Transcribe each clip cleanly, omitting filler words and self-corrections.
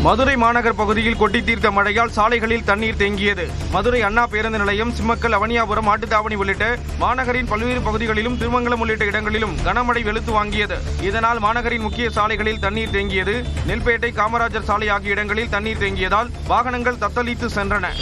மதுரை மாநகர் பகுதியில் கொட்டி தீர்த்த மழையால் சாலைகளில் தண்ணீர் தேங்கியது. மதுரை அண்ணா பேருந்து நிலையம், சிம்மக்கல், அவனியாபுரம், மாட்டுத்தாவணி உள்ளிட்ட மாநகரின் பல்வேறு பகுதிகளிலும் திருமங்கலம் உள்ளிட்ட இடங்களிலும் கனமழை வெளுத்து வாங்கியது. இதனால் மாநகரின் முக்கிய சாலைகளில் தண்ணீர் தேங்கியது. நெல்பேட்டை, காமராஜர் சாலை ஆகிய இடங்களில் தண்ணீர் தேங்கியதால் வாகனங்கள் தத்தளித்து சென்றன.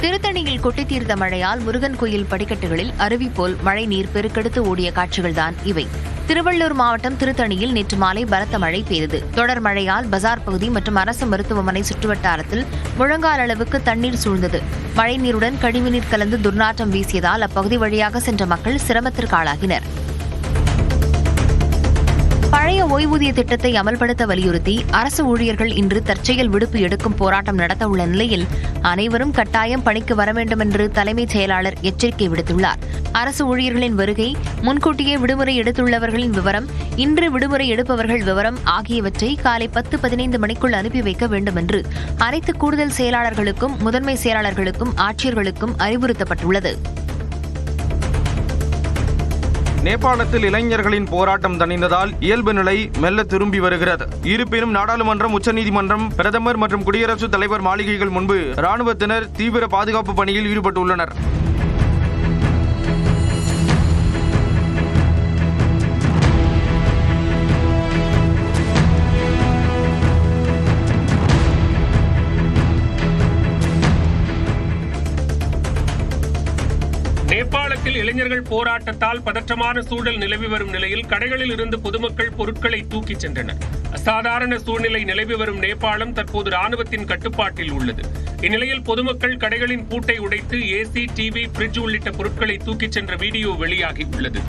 திருத்தணியில் கொட்டித் தீர்த்த மழையால் முருகன் கோயில் படிக்கட்டுகளில் அருவி போல் மழை நீர் பெருக்கெடுத்து ஓடிய காட்சிகள்தான் இவை. திருவள்ளூர் மாவட்டம் திருத்தணியில் நேற்று மாலை பலத்த மழை பெய்தது. தொடர் மழையால் பஜார் பகுதி மற்றும் அரசு மருத்துவமனை சுற்றுவட்டாரத்தில் முழங்கால் அளவுக்கு தண்ணீர் சூழ்ந்தது. மழைநீருடன் கழிவுநீர் கலந்து துர்நாற்றம் வீசியதால் அப்பகுதி வழியாக சென்ற மக்கள் சிரமத்திற்கு ஆளாகினர். பழைய ஓய்வூதிய திட்டத்தை அமல்படுத்த வலியுறுத்தி அரசு ஊழியர்கள் இன்று தற்செயல் விடுப்பு எடுக்கும் போராட்டம் நடத்தவுள்ள நிலையில் அனைவரும் கட்டாயம் பணிக்கு வர வேண்டும் என்று தலைமைச் செயலாளர் எச்சரிக்கை விடுத்துள்ளார். அரசு ஊழியர்களின் வருகை, முன்கூட்டியே விடுமுறை எடுத்துள்ளவர்களின் விவரம், இன்று விடுமுறை எடுப்பவர்கள் விவரம் ஆகியவற்றை காலை 10-15 மணிக்குள் அனுப்பி வைக்க வேண்டும் என்று அனைத்து கூடுதல் செயலாளர்களுக்கும், முதன்மை செயலாளர்களுக்கும், ஆட்சியர்களுக்கும் அறிவுறுத்தப்பட்டுள்ளது. நேபாளத்தில் இளைஞர்களின் போராட்டம் தணிந்ததால் இயல்பு நிலை மெல்ல திரும்பி வருகிறது. இருப்பினும் நாடாளுமன்றம், உச்சநீதிமன்றம், பிரதமர் மற்றும் குடியரசுத் தலைவர் மாளிகைகள் முன்பு ராணுவத்தினர் தீவிர பாதுகாப்பு பணியில் ஈடுபட்டுள்ளனர். நேபாளத்தில் இளைஞர்கள் போராட்டத்தால் பதற்றமான சூழல் நிலவி வரும் நிலையில் கடைகளில் இருந்து பொதுமக்கள் பொருட்களை தூக்கிச் சென்றனர். அசாதாரண சூழ்நிலை நிலவி வரும் நேபாளம் தற்போது ராணுவத்தின் கட்டுப்பாட்டில் உள்ளது. இந்நிலையில் பொதுமக்கள் கடைகளின் பூட்டை உடைத்து ஏசி, டிவி, பிரிட்ஜ் உள்ளிட்ட பொருட்களை தூக்கிச் சென்ற வீடியோ வெளியாகியுள்ளது.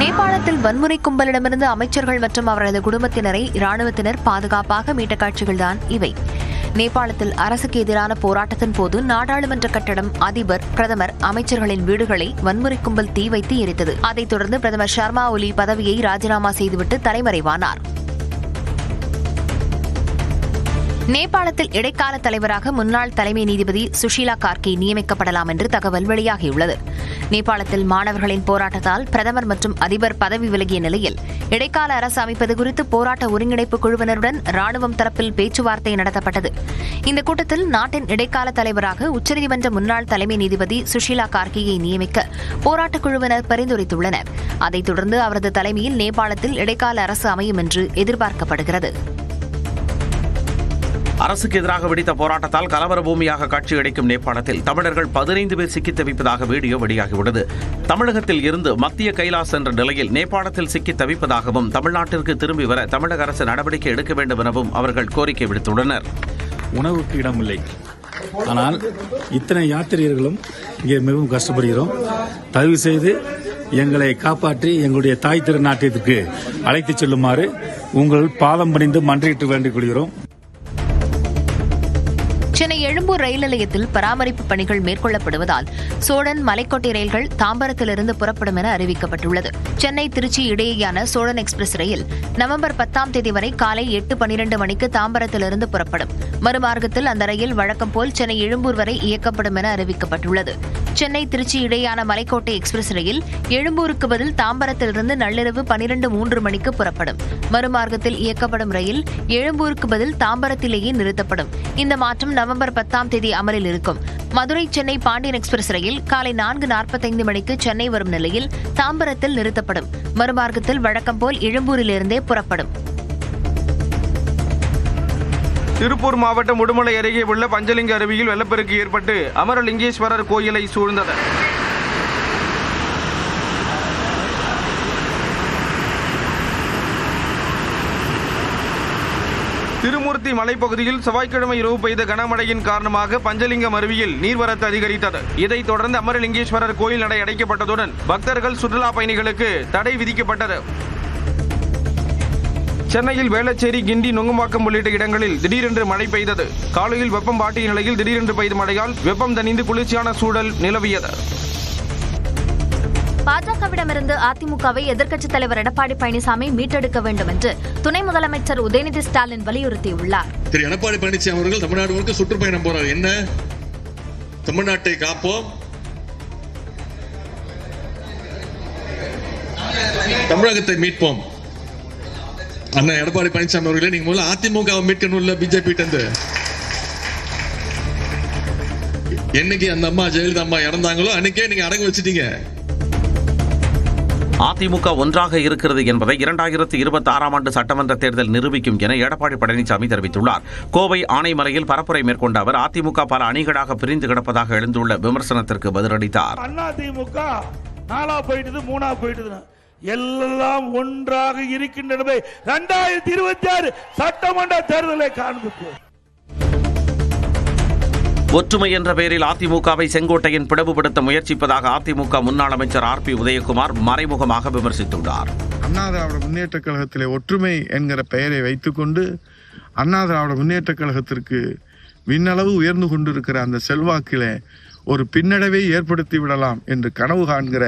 நேபாளத்தில் வன்முறை கும்பலிடமிருந்து அமைச்சர்கள் மற்றும் அவரது குடும்பத்தினரை ராணுவத்தினர் பாதுகாப்பாக மீட்ட காட்சிகள்தான் இவை. நேபாளத்தில் அரசுக்கு எதிரான போராட்டத்தின் போது நாடாளுமன்ற கட்டடம், அதிபர், பிரதமர், அமைச்சர்களின் வீடுகளை வன்முறை கும்பல் தீ வைத்து எரித்தது. அதைத் தொடர்ந்து பிரதமர் ஷர்மா ஒலி பதவியை ராஜினாமா செய்துவிட்டு தலைமறைவானார். நேபாளத்தில் இடைக்கால தலைவராக முன்னாள் தலைமை நீதிபதி சுஷீலா கார்கே நியமிக்கப்படலாம் என்று தகவல் வெளியாகியுள்ளது. நேபாளத்தில் மாணவர்களின் போராட்டத்தால் பிரதமர் மற்றும் அதிபர் பதவி விலகிய நிலையில் இடைக்கால அரசு அமைப்பது குறித்து போராட்ட ஒருங்கிணைப்பு குழுவினருடன் ராணுவம் தரப்பில் பேச்சுவார்த்தை நடத்தப்பட்டது. இந்த கூட்டத்தில் நாட்டின் இடைக்கால தலைவராக உச்சநீதிமன்ற முன்னாள் தலைமை நீதிபதி சுஷீலா கார்கேயை நியமிக்க போராட்டக் குழுவினர் பரிந்துரைத்துள்ளனர். அதைத் தொடர்ந்து அவரது தலைமையில் நேபாளத்தில் இடைக்கால அரசு அமையும் என்று எதிர்பார்க்கப்படுகிறது. அரசுக்கு எதிராக வெடித்த போராட்டத்தால் கலவர பூமியாக காட்சியளிக்கும் நேபாளத்தில் தமிழர்கள் 15 பேர் சிக்கித் தவிப்பதாக வீடியோ வெளியாகியுள்ளது. தமிழகத்தில் இருந்து மத்திய கைலாஸ் என்ற நிலையில் நேபாளத்தில் சிக்கித் தவிப்பதாகவும் தமிழ்நாட்டிற்கு திரும்பி வர தமிழக அரசு நடவடிக்கை எடுக்க வேண்டும் எனவும் அவர்கள் கோரிக்கை விடுத்துள்ளனர். உணவுக்கு இடமில்லை, ஆனால் இத்தனை யாத்திரிகர்களும் இங்கே மிகவும் கஷ்டப்படுகிறோம். தயவு செய்து எங்களை காப்பாற்றி எங்களுடைய தாய் திருநாட்டிற்கு அழைத்துச் செல்லுமாறு உங்கள் பாதம் பணிந்து மன்றிட்டு வேண்டிக் கொள்கிறோம். சென்னை எழும்பூர் ரயில் நிலையத்தில் பராமரிப்பு பணிகள் மேற்கொள்ளப்படுவதால் சோழன், மலைக்கோட்டை ரயில்கள் தாம்பரத்திலிருந்து புறப்படும் என அறிவிக்கப்பட்டுள்ளது. சென்னை, திருச்சி இடையேயான சோழன் எக்ஸ்பிரஸ் ரயில் நவம்பர் 10ஆம் தேதி வரை காலை 8:12 மணிக்கு தாம்பரத்திலிருந்து புறப்படும். மறுமார்க்கத்தில் அந்த ரயில் வழக்கம் போல் சென்னை எழும்பூர் வரை இயக்கப்படும் என அறிவிக்கப்பட்டுள்ளது. சென்னை, திருச்சி இடையேயான மலைக்கோட்டை எக்ஸ்பிரஸ் ரயில் எழும்பூருக்கு பதில் தாம்பரத்திலிருந்து நள்ளிரவு 12:03 மணிக்கு புறப்படும். மறுமார்க்கத்தில் இயக்கப்படும் ரயில் எழும்பூருக்கு பதில் தாம்பரத்திலேயே நிறுத்தப்படும். இந்த மாற்றம் நவம்பர் 10ஆம் தேதி அமலில் இருக்கும். மதுரை, சென்னை பாண்டியன் எக்ஸ்பிரஸ் ரயில் காலை 4:45 மணிக்கு சென்னை வரும் நிலையில் தாம்பரத்தில் நிறுத்தப்படும். மறுமார்க்கத்தில் வழக்கம் போல் எழும்பூரிலிருந்தே புறப்படும். திருப்பூர் மாவட்டம் உடுமலை அருகே உள்ள பஞ்சலிங்க அருவியில் வெள்ளப்பெருக்கு ஏற்பட்டு அமரலிங்கேஸ்வரர் கோயிலை சூழ்ந்தது. திருமூர்த்தி மலைப்பகுதியில் செவ்வாய்க்கிழமை இரவு பெய்த கனமழையின் காரணமாக பஞ்சலிங்கம் அருவியில் நீர்வரத்து அதிகரித்தது. இதைத் தொடர்ந்து அமரலிங்கேஸ்வரர் கோயில் நடை அடைக்கப்பட்டதுடன் பக்தர்கள் சுற்றுலா பயணிகளுக்கு தடை விதிக்கப்பட்டது. சென்னையில் வேளச்சேரி, கிண்டி, நுங்கம்பாக்கம் உள்ளிட்ட இடங்களில் திடீரென்று மழை பெய்தது. காலையில் வெப்பம் வாட்டிய நிலையில் திடீரென்று பெய்த மழையால் வெப்பம் தணிந்து குளிர்ச்சியான சூழல் நிலவியது. பாஜகவிடமிருந்து அதிமுகவை எதிர்க்கட்சித் தலைவர் எடப்பாடி பழனிசாமி மீட்டெடுக்க வேண்டும் என்று துணை முதலமைச்சர் உதயநிதி ஸ்டாலின் வலியுறுத்தியுள்ளார். திரு எடப்பாடி பழனிசாமி அவர்கள் தமிழ்நாடு முழுக்க சுற்றுப்பயணம் போறார். என்ன, தமிழ்நாட்டை காப்போம், தமிழகத்தை மீட்போம். அண்ணா எடப்பாடி பழனிசாமி அவர்களே, நீங்க முதல்ல அதிமுகவை மீட்கணும்ல பிஜேபி கிட்ட. என்னைக்கு அந்த அம்மா ஜெயலலிதா அம்மா இறந்தாங்களோ அன்னைக்கே நீங்க அடங்க வச்சிட்டீங்க. அதிமுக ஒன்றாக இருக்கிறது என்பதை 2026ஆம் ஆண்டு சட்டமன்ற தேர்தல் நிரூபிக்கும் என எடப்பாடி பழனிசாமி தெரிவித்துள்ளார். கோவை ஆனைமலையில் பரப்புரை மேற்கொண்ட அவர் அதிமுக பல அணிகளாக பிரிந்து கிடப்பதாக எழுந்துள்ள விமர்சனத்திற்கு பதிலளித்தார். அதிமுக 4 போயிட்டு 3 போயிட்டு எல்லாம் ஒன்றாக இருக்கின்றன. 2026 சட்டமன்ற தேர்தலை காண்பிப்போம். ஒற்றுமை என்ற பெயரில் அதிமுகவை செங்கோட்டையன் பிளவுபடுத்த முயற்சிப்பதாக அதிமுக முன்னாள் அமைச்சர் RP உதயகுமார் மறைமுகமாக விமர்சித்துள்ளார். அண்ணா திராவிட முன்னேற்ற கழகத்திலே ஒற்றுமை என்கிற பெயரை வைத்துக்கொண்டு அண்ணா திராவிட முன்னேற்ற கழகத்திற்கு விண்ணளவு உயர்ந்து கொண்டிருக்கிற அந்த செல்வாக்கிலே ஒரு பின்னடைவை ஏற்படுத்தி விடலாம் என்று கனவு காண்கிற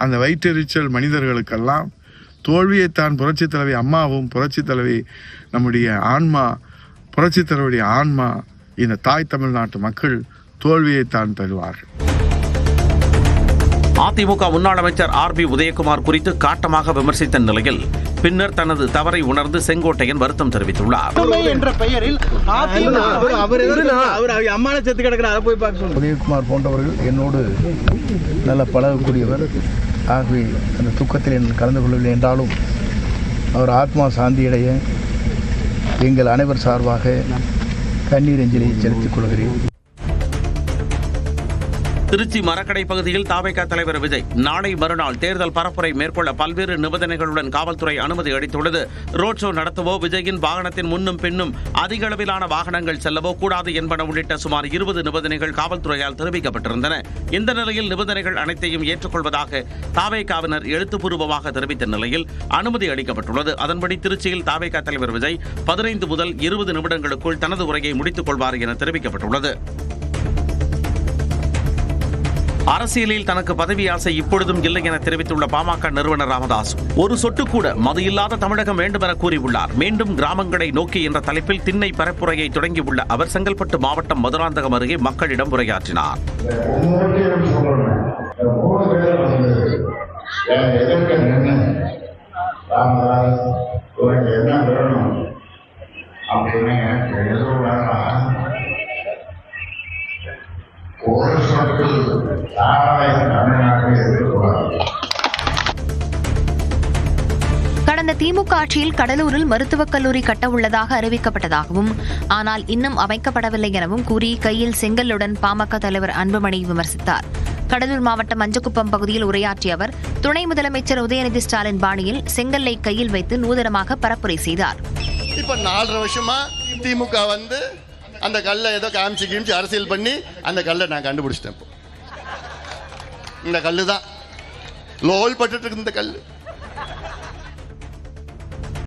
அந்த வயிற்றெரிச்சல் மனிதர்களுக்கெல்லாம் தோல்வியைத்தான் புரட்சித் தலைவி அம்மாவும் புரட்சித் தலைவி நம்முடைய ஆன்மா புரட்சித் தலைவருடைய ஆன்மா இந்த தாய் தமிழ்நாட்டு மக்கள் தோல்வியைத்தான் தருவார்கள். அதிமுக முன்னாள் அமைச்சர் RB உதயகுமார் குறித்து காட்டமாக விமர்சித்த நிலையில் பின்னர் தனது தவறை உணர்ந்து செங்கோட்டையன் வருத்தம் தெரிவித்துள்ளார். உதயகுமார் போன்றவர்கள் என்னோடு நல்ல பழகக்கூடியவர். ஆகவே அந்த துக்கத்தில் கலந்து கொள்ளவில்லை என்றாலும் அவர் ஆத்மா சாந்தியடைய எங்கள் அனைவர் சார்பாக கண்ணீர் அஞ்சலியை செலுத்திக் கொள்கிறேன். திருச்சி மரக்கடை பகுதியில் தாவேகா தலைவர் விஜய் நாளை மறுநாள் தேர்தல் பரப்புரை மேற்கொள்ள பல்வேறு நிபந்தனைகளுடன் காவல்துறை அனுமதி அளித்துள்ளது. ரோட் ஷோ நடத்தவோ, விஜயின் வாகனத்தின் முன்னும் பின்னும் அதிக அளவிலான வாகனங்கள் செல்லவோ கூடாது என்பன உள்ளிட்ட சுமார் 20 நிபந்தனைகள் காவல்துறையால் தெரிவிக்கப்பட்டிருந்தன. இந்த நிலையில் நிபந்தனைகள் அனைத்தையும் ஏற்றுக்கொள்வதாக தாவேகாவினர் எழுத்துப்பூர்வமாக தெரிவித்த நிலையில் அனுமதி அளிக்கப்பட்டுள்ளது. அதன்படி திருச்சியில் தாவேகா தலைவர் விஜய் 15 முதல் 20 நிமிடங்களுக்குள் தனது உரையை முடித்துக் கொள்வார் என தெரிவிக்கப்பட்டுள்ளது. அரசியலில் தனக்கு பதவி ஆசை இப்பொழுதும் இல்லை என தெரிவித்துள்ள பாமக நிறுவனர் ராமதாஸ் ஒரு சொட்டு கூட மது இல்லாத தமிழகம் வேண்டும் என கூறியுள்ளார். மீண்டும் கிராமங்களை நோக்கி என்ற தலைப்பில் திண்ணை பரப்புரையை தொடங்கியுள்ள அவர் செங்கல்பட்டு மாவட்டம் மதுராந்தகம் அருகே மக்களிடம் உரையாற்றினார். கடந்த திமுக ஆட்சியில் கடலூரில் மருத்துவக் கல்லூரி கட்ட உள்ளதாக அறிவிக்கப்பட்டதாகவும் ஆனால் இன்னும் அமைக்கப்படவில்லை எனவும் கூறி கையில் செங்கல்லுடன் பாமக தலைவர் அன்புமணி விமர்சித்தார். கடலூர் மாவட்டம் மஞ்சக்குப்பம் பகுதியில் உரையாற்றிய அவர் துணை முதலமைச்சர் உதயநிதி ஸ்டாலின் பாணியில் செங்கல்லை கையில் வைத்து நூதனமாக பரப்புரை செய்தார். இப்ப 4.5 வருஷமா திமுக வந்து அந்த கல்லை ஏதோ காமிச்சு அரசியல் பண்ணி அந்த கல்லை நான் கண்டுபிடிச்சிட்டேன். இந்த கல்லு தான் லோல் பட்டு இருக்கு. இந்த கல்